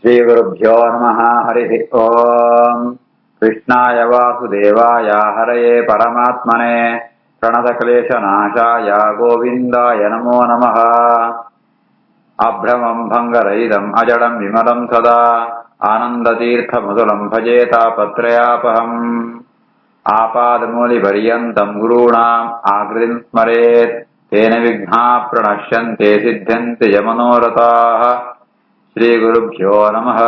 श्रीगुरुभ्यो नमः। हरिः ओम्। कृष्णाय वासुदेवाय हरये परमात्मने प्रणतक्लेशनाशाय गोविन्दाय नमो नमः। अभ्रमं भङ्गरहितम् अजडं विमलं सदा आनन्दतीर्थमधुरं भजे तापत्रयापहम्। आपादमूलिपर्यन्तं गुरूणाम् आकृतिं स्मरेत् तेन विघ्नाः प्रणश्यन्ते सिद्ध्यन्ति च मनोरथाः। श्रीगुरुभ्यो नमः।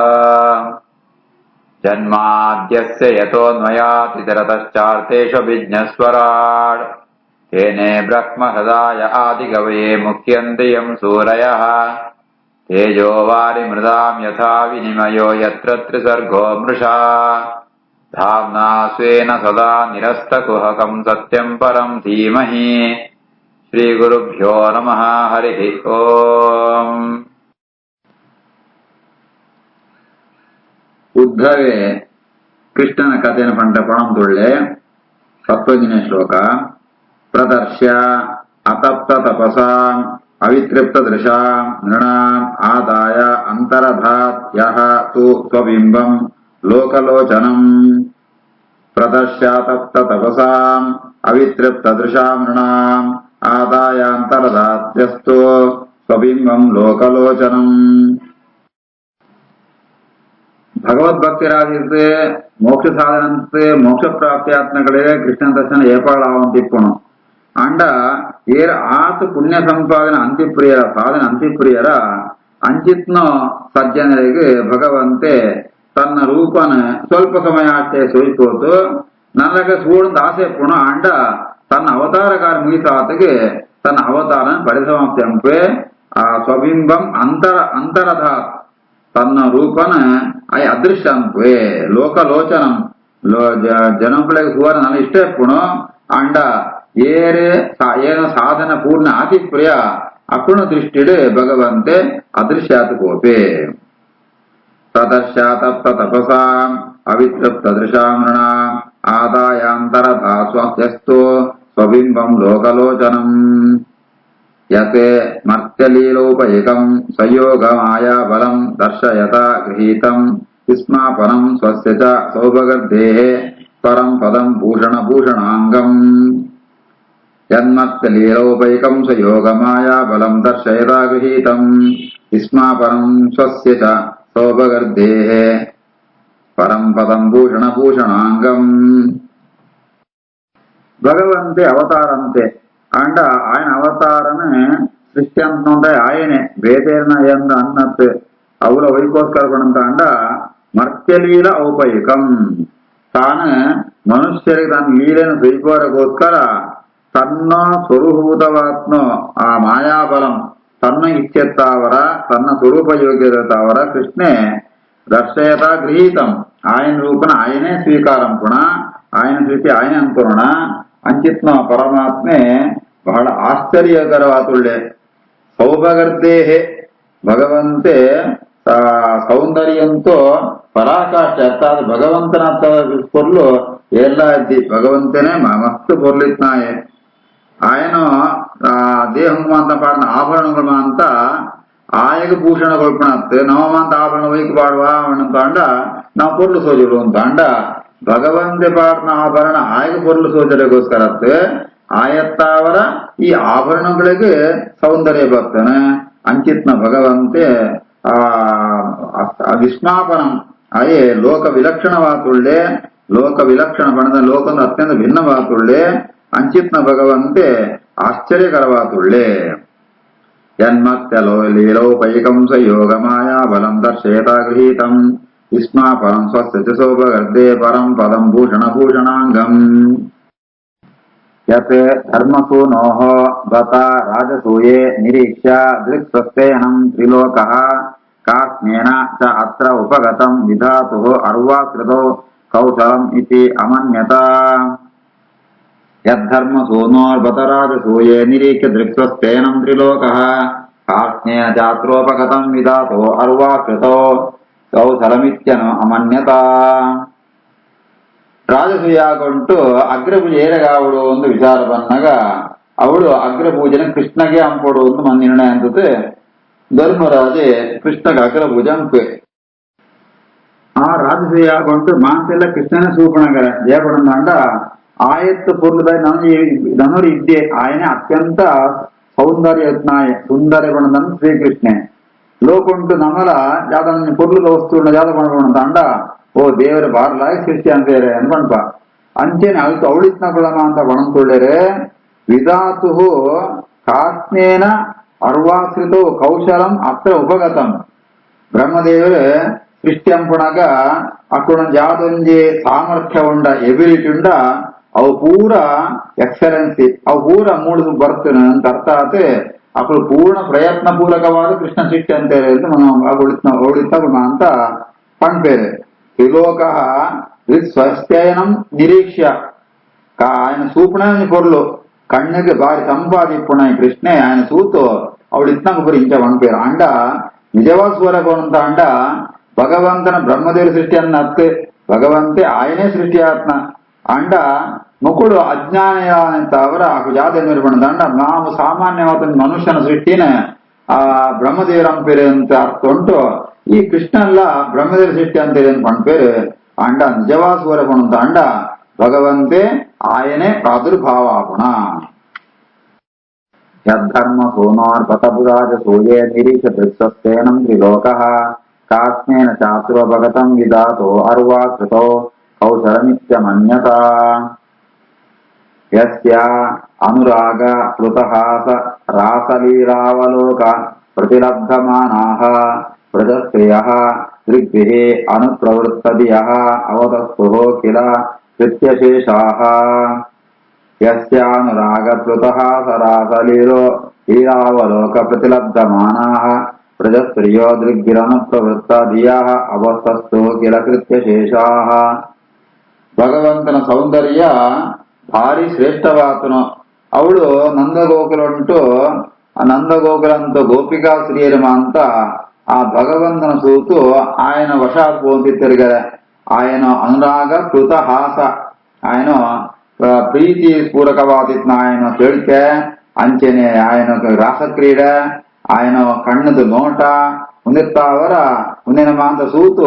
जन्माद्यस्य यतोऽन्वयातितरतश्चार्थेष्वभिज्ञस्वराट् तेने ब्रह्महृदाय आदिकवये मुह्यन्ति यं सूरयः। तेजो वारिमृदां यथा विनिमयो यत्र त्रिसर्गो मृषा धाम्ना स्वेन सदा निरस्तकुहकं सत्यं परं धीमहि। श्रीगुरुभ्यो नमः। हरिः ओम्। ಉದ್ಧವೇ ಕೃಷ್ಣನ ಕಥೆಯನ್ನು ಪಂಡ ಪಣಂತುಳ್ಳೆ ಸತ್ವಜಿನ ಶ್ಲೋಕ. ಪ್ರದರ್ಶ್ಯ ಅತಪ್ತ ತಪಸಾಂ ಅವಿತೃಪ್ತ ದೃಶಾಂ ನೃಣಾಂ ಆದಾಯ ಅಂತರಧಾತ್ ಯಹ ತು ಸ್ವಬಿಂಬಂ ಲೋಕಲೋಚನಂ. ಪ್ರದರ್ಶ್ಯಾತಪ್ತ ತಪಸಾಂ ಅವಿತೃಪ್ತ ದೃಶಾಂ ನೃಣಾಂ ಆದಾಯ ಅಂತರಧಾತ್ ಯಸ್ತು ಸ್ವಬಿಂಬಂ ಲೋಕಲೋಚನಂ. ഭഗവത്ഭക്തിരാജിത്ത് മോക്ഷ സാധനത്ത് മോക്ഷ പ്രാപ്തിയാത്മകളിലെ കൃഷ്ണ ദർശന ഏർപ്പാടാವಂತಿಪ್ಪುಣು ಅಂಡ ಏರ್ ಆತು ಪುಣ್ಯ ಸಂಪಾದನ ಅಂತ್ಯಪ್ರಿಯರ ಸಾಧನ ಅಂತ್ಯಪ್ರಿಯರ ಅಂಚಿತ್ನೋ ಸಜ್ಜನರಿಗೆ ಭಗವಂತೆ ತನ್ನ ರೂಪನ ಸ್ವಲ್ಪ ಸಮಯ ಅಷ್ಟೇ ಸೋಯಿಪೋತು ನನಗೆ ಸೂಡಂತ ಆಸೆ ಪುಣ ಅಂಡ ತನ್ನ ಅವತಾರಕಾರ ಮುಗಿಸಾತಗೆ ತನ್ನ ಅವತಾರ ಪರಿಸಮಾಪ್ತಿಯಂಪೆ ಆ ಸ್ವಬಿಂಬಂ ಅಂತರಧಾತ್ ತನ್ನ ರೂಪನ ಅಯ ಅದೃಶ್ಯಂಪೆ ಲೋಕಲೋಚನಂ ಜನಗಳಿಗೆ ಸುವರ್ಣ ನನ್ನ ಇಷ್ಟ ಪುಣು ಅಂಡ ಏನ ಸಾಧನ ಪೂರ್ಣ ಅತಿ ಪ್ರಿಯ ಅಪುಣ ದೃಷ್ಟಿಡು ಭಗವಂತೆ ಅದೃಶ್ಯಾತ್ ಕೋಪೆ. ಪ್ರದರ್ಶ್ಯಾತಪ್ತ ತಪಸಾಂ ಅವಿತೃಪ್ತ ದೃಶಾಂ ನೃಣಾಂ ಆದಾಯಾಂತರಧಾಸ್ವಸ್ತು ಸ್ವಬಿಂಬಂ ಲೋಕಲೋಚನಂ. ಯತ್ ಮರ್ತ್ಯಲೀಲೋಪಯಕಂ ಸಂಯೋಗಮಾಯಾ ಬಲಂ ದರ್ಶಯತ ಗೃಹೀತಂ ವಿಸ್ಮಾಪನಂ ಸ್ವಸ್ಯ ಚ ಸೌಭಗರ್ದೇಃ ಪರಂ ಪದಂ ಭೂಷಣಭೂಷಣಾಂಗಂ. ಯನ್ಮರ್ತ್ಯಲೀಲೋಪಯಕಂ ಸಂಯೋಗಮಾಯಾ ಬಲಂ ದರ್ಶಯತ ಗೃಹೀತಂ ವಿಸ್ಮಾಪನಂ ಸ್ವಸ್ಯ ಚ ಸೌಭಗರ್ದೇಃ ಪರಂ ಪದಂ ಭೂಷಣಭೂಷಣಾಂಗಂ. ಭಗವಂತೆ ಅವತಾರಂತೆ ಅಂಡ ఆయన అవతారను సృష్టి అంత ఆయనే వేదేర్న ఎందు అన్నట్టు అవుల వైకోస్కర పడంత అండ మర్త్యలీల ಔಪಯಿಕಂ ತಾನು ಮನುಷ್ಯರಿಗೆ ತನ್ನ ಲೀಲೆಯನ್ನು ಸ್ವೀಕಾರಕ್ಕೋಸ್ಕರ ತನ್ನ ಸ್ವರೂಪಭೂತವಾತ್ಮ ಆ ಮಾಯಾಬಲಂ ತನ್ನ ಇಚ್ಛೆತ್ತಾವರ ತನ್ನ ಸ್ವರೂಪ ಯೋಗ್ಯತಾವರ ಕೃಷ್ಣೆ ದರ್ಶಯತ ಗೃಹೀತಂ ఆయన ರೂಪನ ఆయనే ಸ್ವೀಕಾರಂ ಪುಣ ఆయన ಸೃಷ್ಟಿ ఆయన ಅನುಕರಣ ಅಂಚಿತ್ನ ಪರಮಾತ್ಮೆ ಬಹಳ ಆಶ್ಚರ್ಯಕರವಾತುಳ್ಳೆ ಸೌಭಗರ್ದೇಹೆ ಭಗವಂತೆ ಸೌಂದರ್ಯಂತೂ ಪರಾಕಾಷ್ಠ ಅರ್ಥಾತ್ ಭಗವಂತನ పొర్లు ఎలా ఇద్ది భగవంతనే మస్తు పొర్లిత్నాయే ఆయన ದೇಹಮಾಂತ ಪಾಡಿನ ಆಭರಣಗಳು ಅಂತ ಆಯಗೆ ಭೂಷಣ ಕೊಲ್ಪಣತ್ ನವಮಾಂತ ಆಭರಣ ವೈಕ್ ಪಾಡುವ ಅಂತ ಅಂಡ ನಾವು ಪೊರ್ಲು ಸೋಜಲು ಅಂತ ಅಂಡ ಭಗವಂತೆ ಪಾಡಿನ ಆಭರಣ ಆಯಗೆ ಪೊರ್ಲು ಸೋಜಲೆಗೋಸ್ಕರತ್ ಆಯತ್ತಾವರ ಈ ಆಭರಣಗಳಿಗೆ ಸೌಂದರ್ಯ ಬರ್ತಾನೆ ಅಂಚಿತ್ನ ಭಗವಂತೆ ವಿಸ್ಮಾಪನಂ ಅಯೇ ಲೋಕ ವಿಲಕ್ಷಣವಾತುಳ್ಳೆ ಲೋಕ ವಿಲಕ್ಷಣ ಬಣದ ಲೋಕದ ಅತ್ಯಂತ ಭಿನ್ನವಾತುಳ್ಳೆ ಅಂಚಿತ್ನ ಭಗವಂತೆ ಆಶ್ಚರ್ಯಕರವಾತುಳ್ಳೆ. ಯನ್ಮತ್ಯಲೋ ಲೀಲೋಪೈಕಂ ಸಂಯೋಗ ಮಾಯಾ ಬಲಂ ದರ್ಶಯತ ಗೃಹೀತಂ ವಿಸ್ಮಾಪನಂ ಸ್ವಸ್ಯ ಚ ಸೌಭಗರ್ದೇ ಪರಂ ಪದಂ ಭೂಷಣಭೂಷಣಾಂಗಂ. ಯತ್ ಧರ್ಮಸೂನೋಃ ಬತ ರಾಜಸೂಯೇ ನಿರೀಕ್ಷ್ಯ ದೃಕ್ಸ್ವಸ್ಥೇನಂ ತ್ರಿಲೋಕಃ ಕಾರ್ಷ್ಣೇನ ಚ ಅತ್ರ ಉಪಗತಂ ವಿಧಾತುಃ ಅರ್ವಾಕೃತೋ ಕೌಶಲಂ ಇತಿ ಅಮನ್ಯತ. ಯದ್ಧರ್ಮಸೂನೋರ್ಬತ ರಾಜಸೂಯೇ ನಿರೀಕ್ಷ್ಯ ದೃಕ್ಸ್ವಸ್ಥೇನಂ ತ್ರಿಲೋಕಃ ಕಾರ್ಷ್ಣೇನ ಚ ಅತ್ರೋಪಗತಂ ವಿಧಾತುಃ ಅರ್ವಾಕೃತೋ ಕೌಶಲಮಿತ್ಯನು ಅಮನ್ಯತ. ರಾಜಸೂಯಾಗೊಂಟು ಅಗ್ರಪೂಜೆ ಏರಗಾವಡು ಒಂದು ವಿಚಾರ ಬಂದಾಗ ಅವಳು ಅಗ್ರಪೂಜನ ಕೃಷ್ಣಗೆ ಅಂಪಡು ಒಂದು ನಿರ್ಣಯ ಅಂತತೆ ಧರ್ಮರಾಜೆ ಕೃಷ್ಣಗೆ ಅಗ್ರಪೂಜೆ ಅಂಪೆ ಆ ರಾಜಸೂಯಾಗೊಂಡು ಮಾಂತೆಲ್ಲ ಕೃಷ್ಣನೇ ಸೂಪಣಗರ ಜಯಪಡಂದಾಂಡ ಆಯತ್ತು ಪೂರ್ವದ ಧನುರ್ ಇದ್ದೆ ಆಯನೇ ಅತ್ಯಂತ ಸೌಂದರ್ಯಜ್ಞಾಯ ಸುಂದರ ಬಣ್ಣದನ್ನು ಶ್ರೀಕೃಷ್ಣೆ ಲೋಕೊಂಟು ನಮಲ ಯಾವ್ದ ಪೊರ್ಲುದ ವಸ್ತುನ ಯಾವ್ದ ಮಾಡ್ಕೊಂಡಂತ ಓ ದೇವರ ಬಾರ್ಲಾಗಿ ಸೃಷ್ಟಿ ಅಂತೇರೆ ಅನ್ಕೊಂಡ್ಪ ಅಂಚೆನೆ ಅಳ್ತು ಅವಳಿತ್ನ ಗುಳಮ ಅಂತ ಬಣಂತುಳ್ಳೇರೆ ವಿಧಾತು ಕಾಸ್ನೇನ ಅರ್ವಾಶ್ರಿತೋ ಕೌಶಲಂ ಅತ್ರ ಉಪಗತಂ ಬ್ರಹ್ಮದೇವರು ಸೃಷ್ಟಿ ಅಂಪಣಗ ಅಕ್ಕಡ ಯಾವ್ದೊಂದು ಸಾಮರ್ಥ್ಯ ಉಂಡ ಎಬಿಲಿಟಿ ಉಂಡ ಅವು ಪೂರ ಎಕ್ಸಲೆನ್ಸಿ ಅವು ಪೂರ ಮೂಡು ಬರ್ತೇನೆ ಅಂತ ಅರ್ಥ ಆತೆ ಅಕ್ಕಳು ಪೂರ್ಣ ಪ್ರಯತ್ನ ಪೂರಕವಾದ ಕೃಷ್ಣ ಸೃಷ್ಟಿ ಅಂತೇಳಿ ಅಂತ ಅವಳಿತ ಅಂತ ಪಣ್ಪೇರೆ ತ್ರಿಲೋಕ ಸ್ವಸ್ಥಯನಂ ನಿರೀಕ್ಷ್ಯ ఆయన సూపుణని పొరలు కಣ್ಣకి బారి సంపాదిప్పున్నాయి కృష్ణే ఆయన సూతో ಅವಳು ಇತ್ನಾಗ ಬರೀ ಇಂಚ ಪಣ್ಪೇರು ಅಂಡ ನಿಜವಾದ ಸ್ವರಕೋನಂತ ಅಂಡ ಭಗವಂತನ ಬ್ರಹ್ಮದೇವ ಸೃಷ್ಟಿ ಅನ್ನ ಅತ್ತೆ ಭಗವಂತೆ ఆయనే ಸೃಷ್ಟಿ ಆತ್ನ ಅಂಡ ಮುಕುಳು ಅಜ್ಞಾನ ಅವರ ಜಾತ ನಿರ್ಬಂಧ ನಾವು ಸಾಮಾನ್ಯವಾದ ಮನುಷ್ಯನ ಸೃಷ್ಟಿನ ಆ ಬ್ರಹ್ಮದೇವರ ಅಂಪೇರೆ ಅಂತ ಅರ್ಥ ಉಂಟು ಈ ಕೃಷ್ಣ ಎಲ್ಲ ಬ್ರಹ್ಮದೇವ ಸೃಷ್ಟಿ ಅಂತೇಳಿ ಅಂತ ಪಣ್ಪೇರು ಅಂಡ ನಿಜವಾದ ಸ್ವರಕೋಣ ಅಂತ ಅಂಡ ಭಗವಂತೆ ఆయనే ಪ್ರಾದುರ್ಭಾವಾಗುಣ ಯದ್ಧರ್ಮ ಸೋನಾರ್ಪತಪುರಾಜ ಸೂಯೇ ನಿರೀಕ್ಷ ದೃಕ್ಸಸ್ತೇನಂ ತ್ರಿಲೋಕಃ ಕಾಸ್ನೇನ ಚಾತುರ್ಭಗತಂ ವಿಧಾತೋ ಅರ್ವಾಕೃತೋ ಕೌಶಲಮಿತ್ಯಮನ್ಯತಾ ಯಸ್ಯ ಅನುರಾಗ ಪ್ಲುತಹಾಸ ರಾಸಲೀಲಾವಲೋಕ ಪ್ರತಿಲಬ್ಧಮಾನಾಃ ಪ್ರಜಸ್ತ್ರಿಯಃ ದೃಗ್ಭಿಃ ಅನುಪ್ರವೃತ್ತದಿಯಃ ಅವತಸ್ತುಃ ಕಿಲ ಕೃತ್ಯಶೇಷಾಃ ಯಸ್ಯಾನುರಾಗ ಪ್ಲುತಹಾಸ ರಾಸಲೀಲಾವಲೋಕ ಪ್ರತಿಲಬ್ಧಮಾನಾಃ ಪ್ರಜಸ್ತ್ರಿಯೋ ದೃಗ್ಭಿರನುಪ್ರವೃತ್ತದಿಯಃ ಅವತಸ್ತುಃ ಕಿಲ ಕೃತ್ಯಶೇಷಾಃ ಭಗವಂತನ ಸೌಂದರ್ಯ ಭಾರಿ ಶ್ರೇಷ್ಠವಾತನು ಅವಳು ನಂದಗೋಕುಲ ಉಂಟು ಆ ನಂದಗೋಕುಲ ಅಂತ ಗೋಪಿಕಾ ಶ್ರೀಯರಮ ಅಂತ ಆ ಭಗವಂತನ ಸೂತು ఆయన ವಶಾತ್ ತಿರುಗರೆ ఆయన ಅನುರಾಗ ಕೃತ ಹಾಸ ఆయన ಪ್ರೀತಿ ಪೂರಕವಾದಿತ್ನ ఆయన ಕೇಳಿಕೆ ಅಂಚೆನೆ ఆయన ರಾಸಕ್ರೀಡೆ ఆయన ಕಣ್ಣದ ನೋಟ ಮುಂದಿರ್ತಾವರ ಮುಂದಿನ ಅಂತ ಸೂತು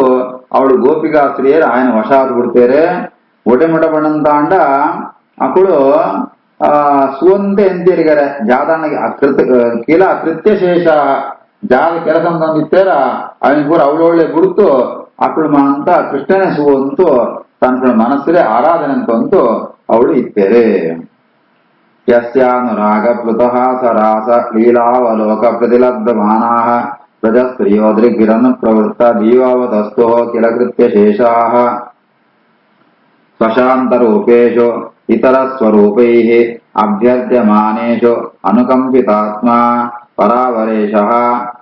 ಅವಳು ಗೋಪಿಕಾ ಸ್ತ್ರೀಯರು ఆయన ವಶಾತ್ ಬಿಡ್ತೇರೆ ಒಡೆಮೊಡ ಬಣ್ಣಂತಾಂಡ ಅಕ್ಕಳು ಸುವಂತೆ ಎಂತಿರಿಗರೆ ಜಾದಾನಿಗೆ ಕಿಲ ಕೃತ್ಯಶೇಷ ಜಾಗ ಕೆಲಸ ತಂದಿತ್ತೇರ ಅವನಿಗೆ ಪೂರ ಅವಳೊಳ್ಳೆ ಗುರುತು ಅಕ್ಕಳು ಅಂತ ಕೃಷ್ಣನೇ ಸುವಂತು ತನ್ನ ಮನಸ್ಸರೇ ಆರಾಧನೆ ಅಂತಂತೂ ಅವಳು ಇತ್ತೇರೆ ಯಸ್ಯಾನುರಾಗ ಪ್ಲುತಃ ಸರಾಸ ಲೀಲಾವಲೋಕ ಪ್ರತಿಲಬ್ಧಮಾನಾಃ ಪ್ರಜಸ್ತ್ರಿಯೋ ದೃಗ್ಭಿರನು ಪ್ರವೃತ್ತ ದೀವಾವತಸ್ತೋ ಕಿಲ ಕೃತ್ಯಶೇಷಾಃ ಸ್ವಶಾಂತರೂಪೇಷು ಇತರ ಸ್ವರೂಪೈಃ ಅಭ್ಯರ್ಥ್ಯಮಾನೇಷು ಅನುಕಂಪಿತಾತ್ಮ ಪರಾವರೇಶಃ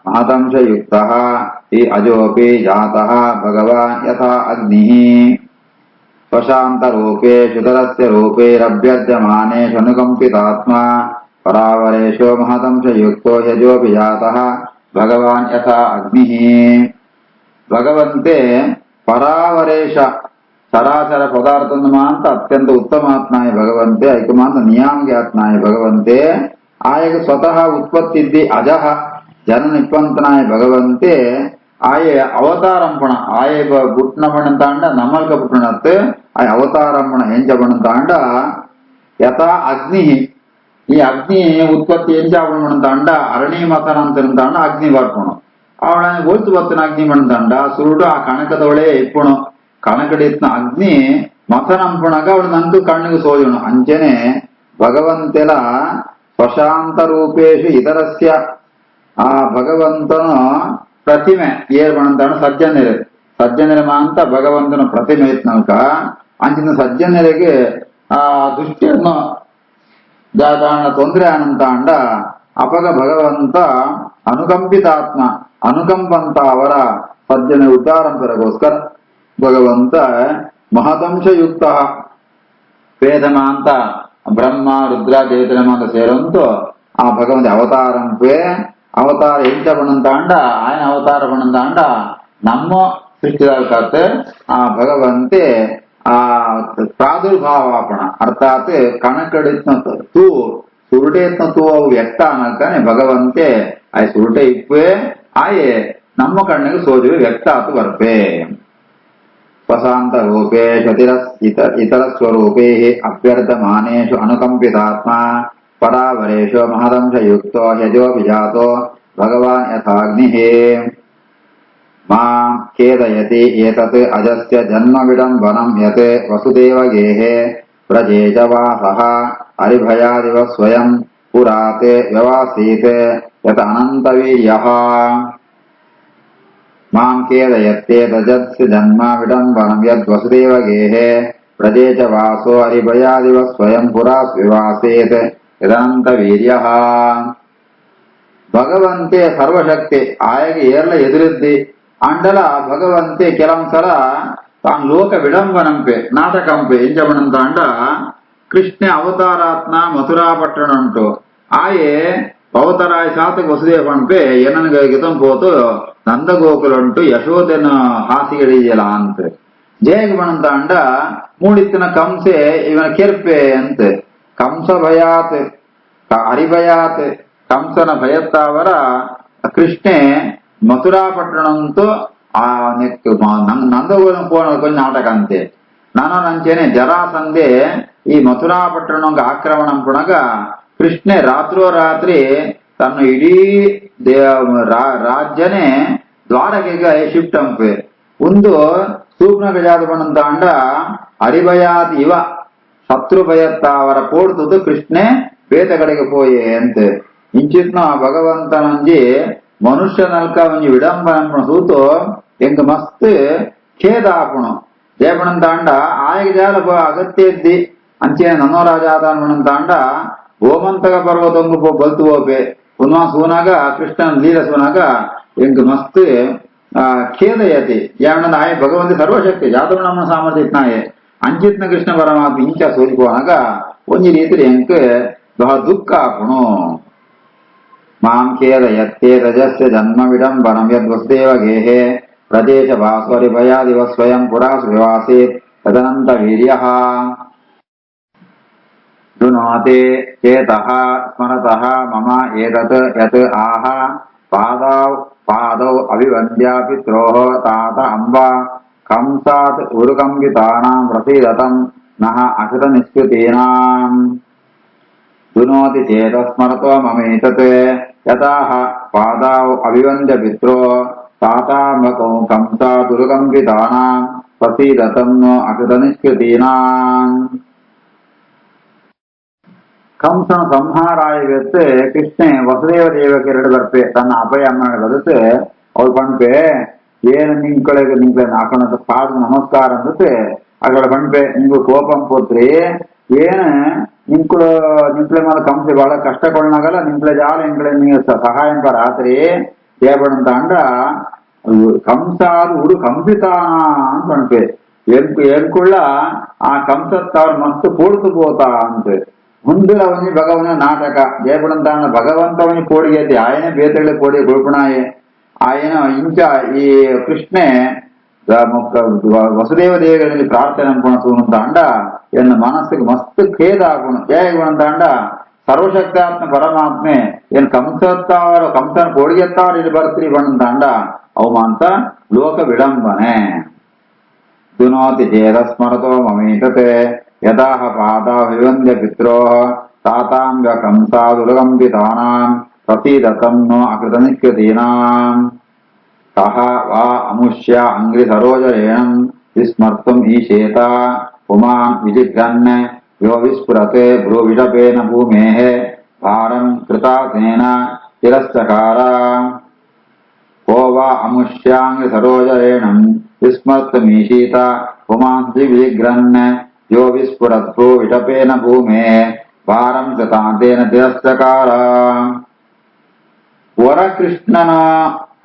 ಮಹದಂಶಯುಕ್ತಃ ಹಿ ಅಜೋಪಿ ಜಾತಃ ಭಗವಾನ್ ಯಥಾ ಅಗ್ನಿಃ ಸ್ವಶಾಂತರೂಪೇಷು ಇತರಸ್ಯ ರೂಪೈರಭ್ಯರ್ಥ್ಯಮಾನೇಷು ಅನುಕಂಪಿತಾತ್ಮ ಪರಾವರೇಶೋ ಮಹದಂಶಯುಕ್ತೋ ಯಜೋಪಿ ಜಾತಃ ಭಗವಾನ್ ಯಥಾ ಅಗ್ನಿಃ ಭಗವಂತೆ ಪರಾವರೇಶ ಸರಾಸರ ಪದಾರ್ಥವನ್ನು ಮಾತ್ರ ಅತ್ಯಂತ ಉತ್ತಮಾತ್ನಾಯ ಭಗವಂತೆ ಐಕಮಾಂತ ನಿಯಾಮಗ್ಯಾತ್ನಾಯ ಭಗವಂತೆ ಆಯಗ ಸ್ವತಃ ಉತ್ಪತ್ತಿದ್ದಿ ಅಜಃ ಜನನ ಇಪ್ಪಂತನಾಯ ಭಗವಂತೆ ಆಯ ಅವತಾರಂಪಣ ಆಯ ಪುಟ್ನ ಬಣ್ಣಂತಾಂಡ ನಮ್ಮಲ್ಕ ಪುಟ್ಟಣತ್ ಆಯ ಅವತಾರಂಪಣ ಹೆಂಚ ಬಣ್ಣಂತಾಂಡ ಯಥಾ ಅಗ್ನಿ ಈ ಅಗ್ನಿ ಉತ್ಪತ್ತಿ ಹೆಂಚ ಬಣ್ಣಂತಾಂಡ ಅರಣಿ ಮತನ ಅಂತ ಅಗ್ನಿ ಬರ್ಪಣು ಅವಳ ಹೋಯ್ತು ಬರ್ತನ ಅಗ್ನಿ ಬಣ್ಣಂತಾಂಡ ಸುರುಡು ಆ ಕಣಕದವಳೆ ಇಪ್ಪಣು ಕಣಕಡಿತ್ನ ಅಗ್ನಿ ಮಥನಂಪಣಗ ಅವಳು ನಂದು ಕಣ್ಣಿಗೆ ಸೋಜಣು ಅಂಚನೆ ಭಗವಂತೆಲ ಸ್ವಶಾಂತ ರೂಪೇಶು ಇತರಸ್ಯ ಆ ಭಗವಂತನು ಪ್ರತಿಮೆ ಏರ್ ಬಣ್ಣಂತಾಣ ಸಜ್ಜನೆರೆ ಅಂತ ಭಗವಂತನ ಪ್ರತಿಮೆ ಇತ್ನಲ್ಕ ಅಂಚಿನ ಸಜ್ಜನೆರೆಗೆ ಆ ದುಷ್ಟಿಯನ್ನು ಜಾತಾಣ ತೊಂದರೆ ಅನಂತಾಂಡ ಅಪಗ ಭಗವಂತ ಅನುಕಂಪಿತಾತ್ಮ ಅನುಕಂಪಂತ ಅವರ ಸಜ್ಜನೆ ಉದ್ಧಾರಂತರಗೋಸ್ಕರ ಭಗವಂತ ಮಹದಂಶಯುಕ್ತ ವೇದಮಾಂತ ಬ್ರಹ್ಮ ರುದ್ರ ಚೈತನ್ಯಮಾಂತ ಸೇರಂತು ಆ ಭಗವಂತ ಅವತಾರಂಪೇ ಅವತಾರ ಎಂಚ ಬಣ್ಣಂತಾಂಡ ఆయన ಅವತಾರ ಬಣ್ಣಂತಾಂಡ ನಮ್ಮ ಸೃಷ್ಟಿದಾಗತ್ತೆ ಆ ಭಗವಂತೆ ಆ ಪ್ರಾದುರ್ಭಾವಾಪಣ ಅರ್ಥಾತ್ ಕಣಕಡಿತ್ನ ತೂ ಸುರುಟೇತ್ನ ತೂ ಅವು ವ್ಯಕ್ತ ಅನ್ನಲ್ತಾನೆ ಭಗವಂತೆ ಆಯ್ ಸುರುಟೆ ಇಪ್ಪೇ ಆಯೆ ನಮ್ಮ ಕಣ್ಣಿಗೆ ಸೋಜುವೆ ವ್ಯಕ್ತ ಆತು ಬರ್ಪೇ स्वशान्तरूपेष इतरस्वरूपैः अभ्यर्थमानेषु अनुकम्पितात्मा परावरेषु महदंशयुक्तो ह्यजोऽभिजातो भगवान् यथाग्निः मां खेदयति एतत् अजस्य जन्मविडम्बनं यत् वसुदेवगेः व्रजे च वासः हरिभयादिव स्वयं पुरात् व्यवासीत् यत् अनन्तवीर्यः मां खेदयत्येतजस्य जन्म विडम्बनं यद् वसुदेवगेः व्रजे च वासो हरिभयादिव स्वयं पुरा विवासेत् यदनन्तवीर्यः ಭಗವಂತೆ ಸರ್ವಶಕ್ತಿ ಆಯಗೆ ಏರ್ಲ ಎದುರಿದ್ದಿ ಅಂಡಲ ಭಗವಂತೆ ಕೆಲವೊಂದ್ಸಲ ತಾನು ಲೋಕ ವಿಡಂಬನಂಪೆ ನಾಟಕಂಪೆ ಎಂಜಮಣಂತ ಅಂಡ ಕೃಷ್ಣ ಅವತಾರಾತ್ನ ಮಥುರಾಪಟ್ಟಣ ಉಂಟು ಆಯೆ ಅವತಾರಾಯ ಸಾತಕ ವಸುದೇವ ಪಂಪೆ ಏನನ್ಗೆ ಗಿತಂ ಪೋತು ನಂದಗೋಕುಲುಂಟು ಯಶೋದೆನ ಹಾಸಿಗೆಡಿಯಲ ಅಂತ ಜಯಗ ಬಣಂತ ಅಂಡ ಮೂಡಿತ್ತಿನ ಕಂಸೆ ಇವನ ಕೆರ್ಪೆ ಅಂತ ಕಂಸ ಭಯಾತ್ ಹರಿಭಯಾತ್ ಕಂಸನ ಭಯತ್ತಾವರ ಕೃಷ್ಣೆ ಮಥುರಾಪಟ್ಟಣಂತೂ ಆ ನಂದಗೋಲಂ ಪೋಣ ಕೊಂಚ ನಾಟಕ ಅಂತೆ ನಾನಂಚೇನೆ ಜರಾಸಂದೆ ಈ ಮಥುರಾಪಟ್ಟಣಂಗ ಆಕ್ರಮಣ ಪುಣಗ ಕೃಷ್ಣೆ ರಾತ್ರೋರಾತ್ರಿ ತನ್ನ ಇಡೀ ರಾಜ್ಯನೇ ದ್ವಾರಕೆಗೆ ಶಿಫ್ಟ್ ಅಂಪೆ ಒಂದು ಸೂಕ್ಷ್ಮ ಗಜಾದ ಬಣಂತ ಅಂಡ ಹರಿಭಯಾತ್ ಇವ ಶತ್ರು ಭಯತ್ತಾವರ ಪೋಡ್ತದ್ದು ಕೃಷ್ಣೆ ಬೇತ ಕಡೆಗೆ ಪೋಯೆ ಅಂತೆ ಇಂಚಿತ್ನ ಭಗವಂತನಂಜಿ ಮನುಷ್ಯ ನಲ್ಕ ಒಂಜಿ ವಿಡಂಬನ ಸೂತು ಎಂಗ್ ಮಸ್ತ್ ಖೇದಾಪುಣು ಜಯಪಣಂತ ಅಂಡ ಆಯಗ ಜಾಲ ಅಗತ್ಯ ಇದ್ದಿ ಅಂಚೆ ನನ್ನೋರಾಜಾದಾನ್ಮಣಂತ ಅಂಡ ಗೋಮಂತಕ ಪರ್ವತಂಗು ಬಲ್ತು ಹೋಪೆ ಪುನಃ ಸೂನಾಗ ಕೃಷ್ಣನ ಲೀಲ ಸೂನಾಗ ಎಂಗ್ ಮಸ್ತ್ ಖೇದಯತಿ ಯಾವಣ್ಣ ಆಯ ಭಗವಂತ ಸರ್ವಶಕ್ತಿ ಜಾತವಣ್ಣ ಸಾಮರ್ಥ್ಯ ಇತ್ನಾಯೆ ಅಂಚಿತ್ನ ಕೃಷ್ಣ ಪರಮಾತ್ಮ ಇಂಚ ಸೋಲಿಪೋನಾಗ ಒಂಜಿ ರೀತಿ ಎಂಕ್ ಬಹಳ ದುಃಖ ಆಪುಣು ಮಾಂ ಖೇದಯತ್ಯೇತಜಸ್ಯ ಜನ್ಮ ವಿಡಂಬನಂ ಯದ್ ವಸುದೇವಗೇಃ ಪ್ರದೇಶ ವಾಸೋರಿ ಭಯಾದಿವ ಸ್ವಯಂ ಪುರಾ ವಿವಾಸೇತ್ ತದನಂತ ವೀರ್ಯಃ ಧುನೋತಿ ಚೇತಃ ಸ್ಮರತಃ ಮಮ ಏತತ್ ಯತ್ ಆಹ ಪಾದೌ ಅಭಿವಂದ್ಯ ಪಿತ್ರೋಃ ತಾತ ಅಂಬ ಕಂಸಾತ್ ಉರುಕಂಬಿತಾನಾಂ ಪ್ರಸೀದತಂ ನಃ ಅಶತ ನಿಷ್ಕೃತೀನಾಂ ಧುನೋತಿ ಚೇತ ಸ್ಮರತೋ ಮಮೇತತ್ ಯಥಾಹ ಪಾದೌ ಅಭಿವಂದ್ಯ ಪಿತ್ರೋ ತಾತಾಂಬಕೌ ಕಂಸಾತ್ ಉರುಕಂಬಿತಾನಾಂ ಪ್ರಸೀದತಂ ಅಶತ ನಿಷ್ಕೃತೀನಾಂ ಕಂಸನ ಸಂಹಾರಾಯಗತ್ತೆ ಕೃಷ್ಣ ವಸುದೇವ ದೇವಕ್ಕೆ ಎರಡು ಬರ್ಪೆ ತನ್ನ ಅಭಯ ಅಮ್ಮನ ಬದತೆ ಅವ್ರು ಪಣ್ಪೆ ಏನು ನಿಂಕಳೆ ಹಾಕೊಂಡ ಪಾದ ನಮಸ್ಕಾರ ಅಂದತೆ ಅಗಳ ಪಣ್ಪೆ ನಿಂಗು ಕೋಪಂ ಪೋತ್ರಿ ಏನು ನಿಂಕ್ಳೆ ಮೇಲೆ ಕಂಸ ಬಹಳ ಕಷ್ಟ ಕೊಳ್ಳನಾಗಲ್ಲ ನಿಂಕ್ಳೆ ಜಾಲ ಎಂಕ್ಳೆ ನೀವು ಸಹಾಯ ರಾತ್ರಿ ದೇವಣಂತ ಅಂಡ ಕಂಸಾದ ಉರು ಕಂಪಿತಾನ ಅಂತ ಪಣ್ಪೆ ಏನ್ಕೊಳ್ಳ ಆ ಕಂಸತ್ತವ್ರ ಮಸ್ತ್ ಪೋಡ್ತು ಪೋತಾ ಅಂತ ಮುಂದಿನ ಅವನಿ ಭಗವನ ನಾಟಕ ಜಯಪಡಂತ ಭಗವಂತವನಿ ಕೋಡಿಗೆ ಆಯನ ಬೇತಳೆ ಕೋಡಿ ಗುಳ್ಪುಣಾಯೆ ಆಯನ ಇಂಚ ಈ ಕೃಷ್ಣೆ ವಸುದೇವ ದೇವರಲ್ಲಿ ಪ್ರಾರ್ಥನೆ ಅನ್ಕೊಣಸುವಂತ ಅಂಡ ಎನ್ನ ಮನಸ್ಸಿಗೆ ಮಸ್ತ್ ಖೇದ ಆಗುಣ ಜಯಗುಣಂತ ಅಂಡ ಸರ್ವಶಕ್ತಾತ್ಮ ಪರಮಾತ್ಮೆ ಏನ್ ಕಂಸನ ಕೋಡಿಗೆತ್ತವ್ರ ಇಲ್ಲಿ ಬರ್ತೀರಿ ಬಣ್ಣಂತ ಅಂಡ ಅವಮಾಂತ ಲೋಕ ವಿಡಂಬನೆ ಧುನೋತಿ ಚೇತ ಸ್ಮರತೋ ಮಮೇತತೆ ಯದಾಹ ಪಾದಾಭಿವಂದ್ಯ ಪಿತ್ರೋಃ ತಾತಾಂಬ್ಯ ಕಂಸಾದುಲಗಂಬಿತಾನಾಂ ಪ್ರಸೀದತಂ ನೋ ಅಕೃತನಿಷ್ಕೃತೀನಾಂ ಸಹ ವಾ ಅಮುಷ್ಯ ಅಂಗ್ರಿ ಸರೋಜರೇಣಂ ವಿಸ್ಮರ್ತುಂ ಈಶೇತ ಪುಮಾನ್ ವಿಜಿಘ್ರನ್ ಯೋ ವಿಸ್ಫುರತೆ ಭ್ರೂವಿಷಪೇನ ಭೂಮೇಃ ಭಾರಂ ಕೃತಾಸೇನ ತಿರಸ್ಚಕಾರ ಕೋ ವಾ ಅಮುಷ್ಯಾಂಗ್ರಿ ಸರೋಜರೇಣಂ ವಿಸ್ಮರ್ತುಮೀಶೀತ ಪುಮಾನ್ ವಿಜಿಘ್ರನ್ ಯೋ ವಿಸ್ಫುರತ್ಭೂ ವಿಟಪೇನ ಭೂಮೇ ಭಾರಂ ಕೃತಾಂತೇನ ತಿರಸ್ಚಕಾರ ವರಕೃಷ್ಣನ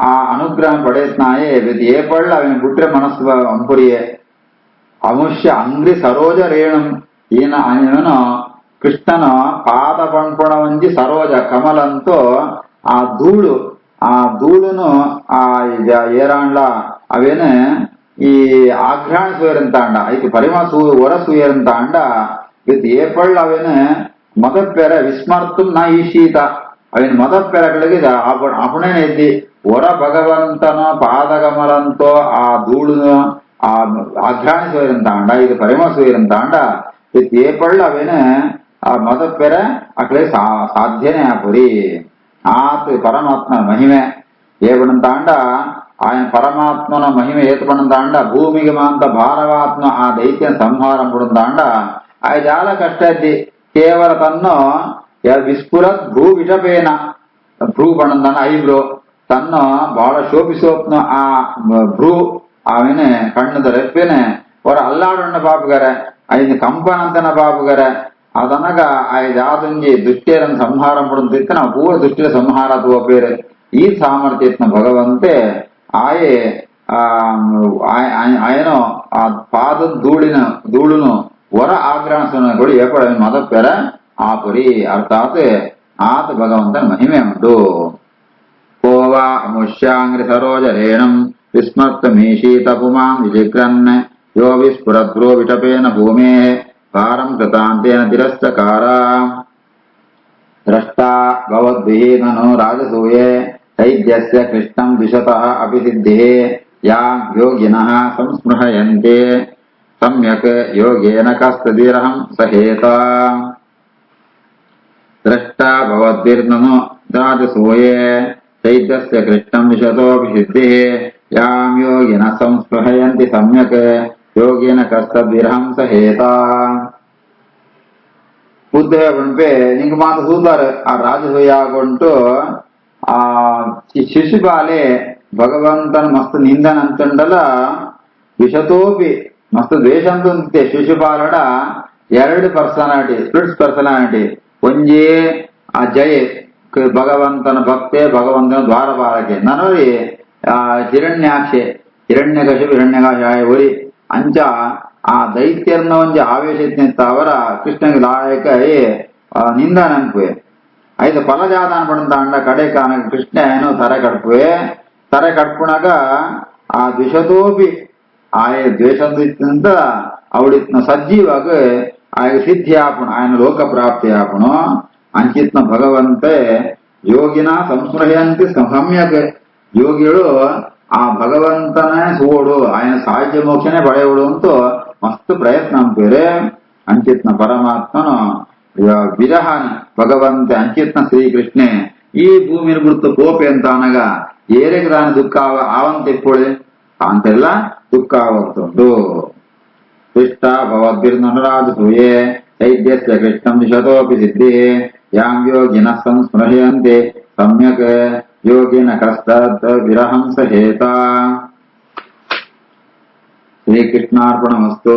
ಆ ಅನುಗ್ರಹ ಪಡೆಯತ್ನಾಯೇ ಏಪಳ್ಳ ಅವನ ಬಿಟ್ರೆ ಮನಸ್ಸು ಅಂಪುರಿಯೇ ಅಮುಷ್ಯ ಅಂಗ್ರಿ ಸರೋಜ ರೇಣಂ ಇವನು ಕೃಷ್ಣನ ಪಾದ ಪಣ್ಪುಣ ಒಂಜಿ ಸರೋಜ ಕಮಲಂತೂ ಆ ಧೂಳುನು ಆ ಏರಾಂಡ್ಲ ಅವೇನು ಈ ಆಘ್ರಾಣ ಸೂಯರಂತ ಅಂಡ ಐತಿ ಪರಿಮ ಹೊರ ಸೂಯರಂತ ಅಂಡ ಇದು ಏಪಳ್ಳ ಅವೇನು ಮದಪ್ಪೆರ ವಿಸ್ಮರ್ತು ನ ಈಶೀತ ಅವೇನು ಮದಪ್ಪೆರಗಳಿಗೆ ಅಪುಣೇನ ಎದ್ದಿ ಹೊರ ಭಗವಂತನ ಪಾದಗಮಲಂತೋ ಆ ಧೂಳುನು ஆக்ராணிசுவரந்தாண்ட இது பரமசுவரந்தாண்ட இது ஏப்பள்ள அவனு மத பெற அக்களே சாத்தியனே புரி ஆத்து பரமாத்ம மகிமை ஏவனந்தாண்ட ఆయన పరమాత్మన మహిమ ఏతుపడందాండ భూమికి మాంత భారవాత్మ ఆ దైత్య సంహారం పుడందాండ ఆయన చాలా కష్టద్ది కేవಲ ತನ್ನೋ ವಿಸ್ಫುರತ್ ಭ್ರೂ ವಿಷಪೇನ ಭ್ರೂ ಪಣಂದಾಂಡ ಐಬ್ರೋ ತನ್ನ ಬಹಳ ಶೋಭಿಸೋಪ್ನ ಆ ಭ್ರೂ ಆమెನೆ ಕಣ್ಣದ ರೆಪ್ಪೆನೆ ಹೊರ ಅಲ್ಲಾಡಣ್ಣ ಪಾಪುಗರ ಐದು ಕಂಪನಂತನ ಪಾಪುಗರ ಅದನಗ ಆಯ ಜಾತಂಜಿ ದುಷ್ಟಿಯರನ್ನು ಸಂಹಾರ ಪಡುತ್ತಿತ್ತ ನಾವು ಪೂರ ದುಷ್ಟಿಯ ಸಂಹಾರ ಅಥವಾ ಪೇರೆ ಈ ಸಾಮರ್ಥ್ಯತ್ನ ಭಗವಂತೆ ಆಯೆ ఆయన ఆ పాద ధూళును వర ఆగ్రహణಗಳು ఏర్పడ మద పెర ఆపురి అర్థాత్ ఆత్ భగవంతన్ మహిమే ఉండు కోవా ముష్యాంగ్రి సరోజరేణం విస్మర్తమీషీత పుమాం విజిగ్రన్ యో విస్ఫురద్రో విటపేన భూమే భారం కృతాంతేన తిరస్చకార ద్రష్టా భవద్విహీనను రాజసూయే చైద్యస్య కృష్ణం ద్విషతః అపి సిద్ధే యాం యోగినః సంస్పృహయంతే సమ్యక్ యోగేన కస్తదిరహం సహేత ద్రష్టా భవద్భిర్నను రాజసూయే చైద్యస్య కృష్ణం ద్విషతోపి సిద్ధే యాం యోగినః సంస్పృహయంతి సమ్యక్ యోగేన కస్తదిరహం సహేత ಬುದ್ಧೇ ನಿಂಗೆ ಮಾತು ಸೂತಾರ ಆ ರಾಜಸೂಯಾಗೊಂಟು ಆ ಶಿಶುಪಾಲೆ ಭಗವಂತನ ಮಸ್ತ್ ನಿಂದನ ಅಂತಂಡಲ ವಿಷತೋಪಿ ಮಸ್ತ್ ದ್ವೇಷ ಅಂತ ಶಿಶುಪಾಲಡ ಎರಡು ಪರ್ಸನಾಲಿಟಿ ಸ್ಪ್ಲಿಟ್ಸ್ ಪರ್ಸನಾಲಿಟಿ ಒಂಜೇ ಆ ಜಯ ಭಗವಂತನ ಭಕ್ತೆ ಭಗವಂತನ ದ್ವಾರಪಾಲಕೆ ನನರಿ ಹಿರಣ್ಯಾಕ್ಷೆ ಹಿರಣ್ಯಕಶಿಪು ಹಿರಣ್ಯಕಾಶಾಯ ಒರಿ ಅಂಚ ಆ ದೈತ್ಯರ್ನ ಒಂಜಿ ಆವೇಶತ್ನಿತ್ತ ಅವರ ಕೃಷ್ಣಗೆ ಲಾಯಕ ನಿಂದನ ಅನ್ಪುವೆ ಐದು ಫಲಜಾದಾನ ಪಡಂತಾಂಡ ಕಡೆ ಕಾನ ಕೃಷ್ಣ ಏನೋ ತರೆ ಕಡ್ಪುವೆ ತರೆ ಕಡ್ಪುಣಗ ಆ ದ್ವಿಷತೋಪಿ ಆಯ ದ್ವೇಷಂತ ಅವಳಿತ್ನ ಸಜ್ಜೀವಾಗ ಆಯ ಸಿದ್ಧಿ ಆಪುಣ ఆయన ಲೋಕ ಪ್ರಾಪ್ತಿ ಆಪುಣ ಅಂಚಿತ್ನ ಭಗವಂತೆ ಯೋಗಿನ ಸಂಸ್ಮೃಹಂತಿ ಸಮ್ಯಕ್ ಯೋಗಿಗಳು ಆ ಭಗವಂತನೇ ಸೋಡು ఆయన ಸಾಹಿತ್ಯ ಮೋಕ್ಷನೇ ಪಡೆಯೋಡು ಅಂತೂ ಮಸ್ತ್ ಪ್ರಯತ್ನ ಅಂಪೇರೆ ಅಂಚಿತ್ನ ಪರಮಾತ್ಮನು ವಿರಹಾನಿ ಭಗವಂತೆ ಅಂಚಿತ್ನ ಶ್ರೀಕೃಷ್ಣೆ ಈ ಭೂಮಿನ ಬಿಡ್ತು ಕೋಪೆ ಅಂತ ಅನಗ ಏರೆಗೆ ತಾನು ದುಃಖ ಆವಂತ ಎಪ್ಪೊಳೆ ಅಂತೆಲ್ಲ ದುಃಖ ಆಗುತ್ತುಂಟು ಕೃಷ್ಣ ಭವದ್ಭಿರ್ನರಾಜಸೂಯೆ ಚೈದ್ಯಸ್ಯ ಕೃಷ್ಣಂ ದಿಶತೋಪಿ ಸಿದ್ಧಿ ಯಾಂ ಯೋಗಿನ ಸಂಸ್ಮೃಹ್ಯಂತೆ ಸಮ್ಯಕ್ ಯೋಗಿನ ಕಷ್ಟದ್ ವಿರಹಂ ಸಹೇತ ಶ್ರೀಕೃಷ್ಣಾರ್ಪಣಮಸ್ತು.